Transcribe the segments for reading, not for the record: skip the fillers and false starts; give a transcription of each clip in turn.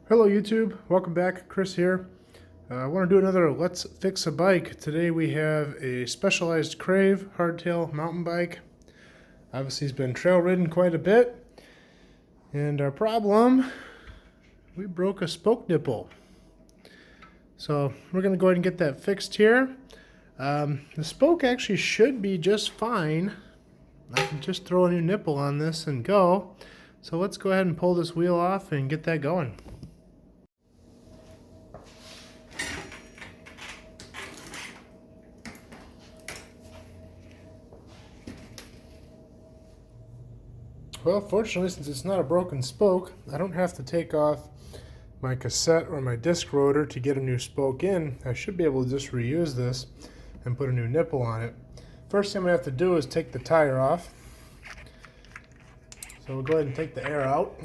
Hello YouTube, welcome back. Chris here. I want to do another Let's Fix a Bike. Today we have a Specialized Crave hardtail mountain bike. Obviously he's been trail ridden quite a bit. And our problem, we broke a spoke nipple. So we're going to go ahead and get that fixed here. The spoke actually should be just fine. I can just throw a new nipple on this and go. So let's go ahead and pull this wheel off and get that going. Well, fortunately, since it's not a broken spoke, I don't have to take off my cassette or my disc rotor to get a new spoke in. I should be able to just reuse this and put a new nipple on it. First thing I'm going to have to do is take the tire off. So we'll go ahead and take the air out.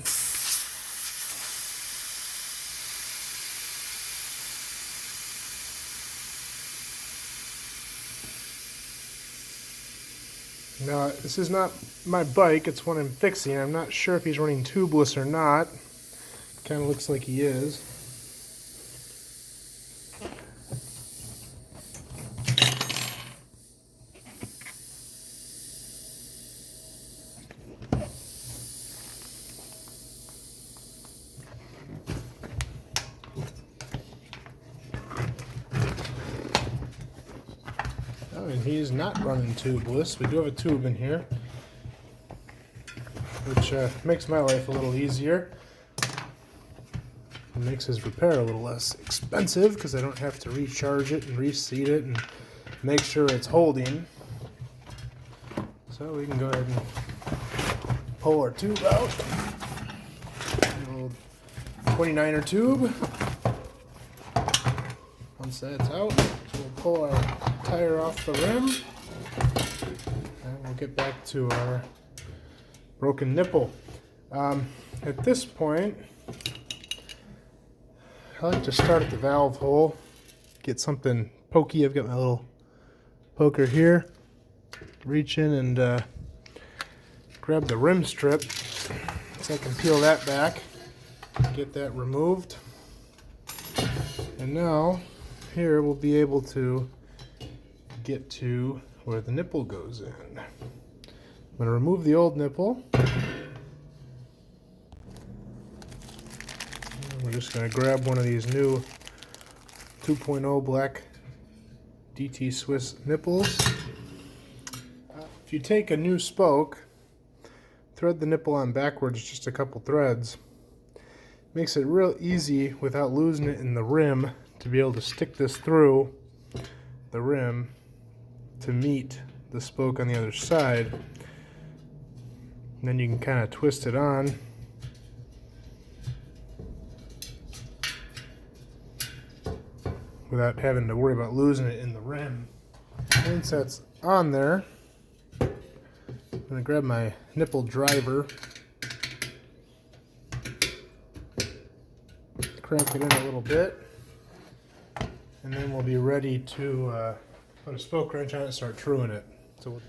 Now, this is not my bike, it's one I'm fixing. I'm not sure if he's running tubeless or not. Kind of looks like he is. Oh, and he's not running tubeless. We do have a tube in here, which makes my life a little easier. It makes his repair a little less expensive because I don't have to recharge it and reseat it and make sure it's holding. So we can go ahead and pull our tube out. An old 29er tube. Once that's out, we'll pull our tire off the rim and we'll get back to our broken nipple. At this point, I like to start at the valve hole, get something pokey. I've got my little poker here. Reach in and grab the rim strip so I can peel that back, get that removed. And now here we'll be able to get to where the nipple goes in. I'm going to remove the old nipple. We're just going to grab one of these new 2.0 black DT Swiss nipples. If you take a new spoke, thread the nipple on backwards just a couple threads. Makes it real easy without losing it in the rim to be able to stick this through the rim to meet the spoke on the other side. And then you can kind of twist it on. Without having to worry about losing it in the rim. Once that's on there, I'm going to grab my nipple driver, crank it in a little bit, and then we'll be ready to put a spoke wrench on it and start truing it. So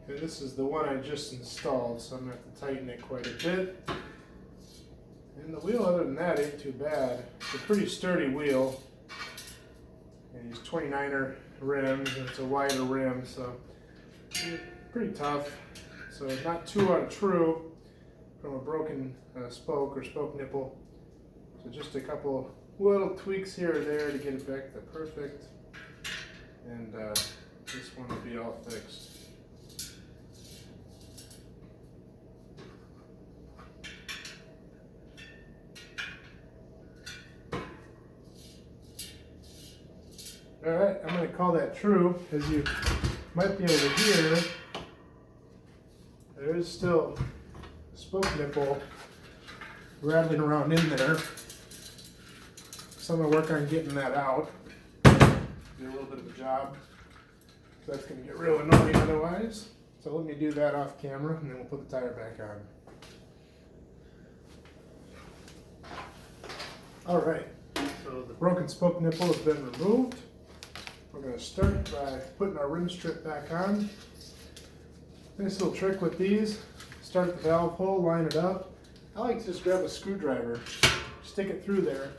okay, this is the one I just installed, so I'm going to have to tighten it quite a bit. And the wheel, other than that, ain't too bad. It's a pretty sturdy wheel. And these 29er rims, and it's a wider rim, so pretty tough. So not too out of true from a broken spoke or spoke nipple. So just a couple little tweaks here or there to get it back to perfect. And this one will be all fixed. Alright, I'm going to call that true. As you might be able to hear, there is still a spoke nipple rattling around in there. So I'm going to work on getting that out. Do a little bit of a job. because that's going to get real annoying otherwise. So let me do that off camera, and then we'll put the tire back on. Alright, so the broken spoke nipple has been removed. We're going to start by putting our rim strip back on. Nice little trick with these. Start the valve hole, line it up. I like to just grab a screwdriver, stick it through there.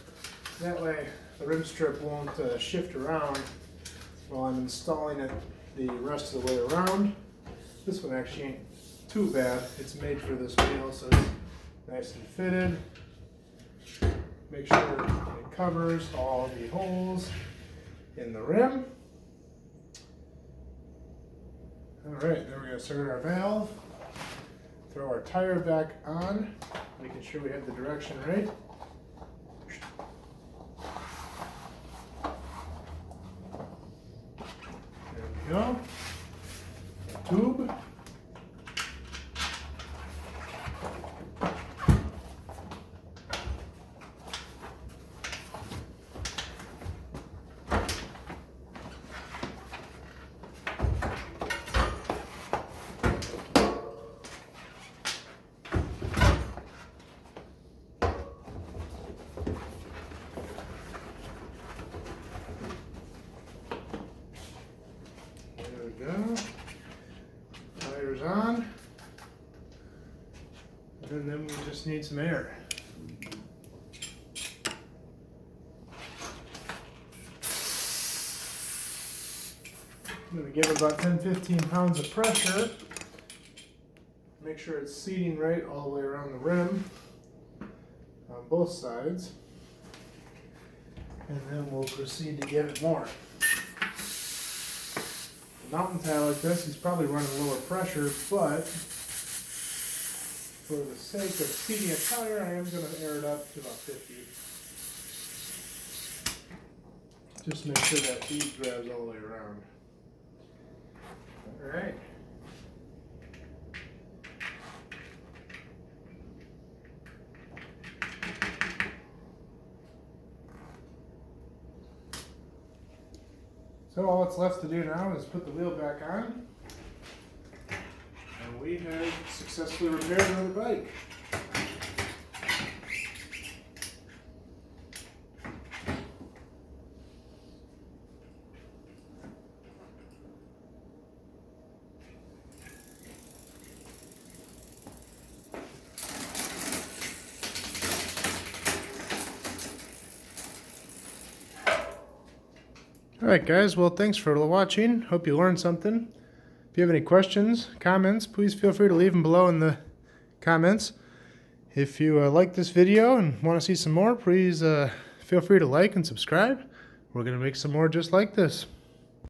That way the rim strip won't shift around while I'm installing it the rest of the way around. This one actually ain't too bad. It's made for this wheel, so it's nice and fitted. Make sure it covers all the holes in the rim. Alright, then we're going to start our valve. Throw our tire back on, making sure we have the direction right. There we go. Tube. There we go. Tires on. And then we just need some air. I'm going to give it about 10-15 pounds of pressure. Make sure it's seating right all the way around the rim on both sides. And then we'll proceed to give it more. A mountain tire like this is probably running lower pressure, but for the sake of seating a tire, I am going to air it up to about 50. Just to make sure that feed grabs all the way around. Alright. So all that's left to do now is put the wheel back on, and we have successfully repaired another bike. Alright guys, well thanks for watching. Hope you learned something. If you have any questions, comments, please feel free to leave them below in the comments. If you like this video and want to see some more, please feel free to like and subscribe. We're going to make some more just like this.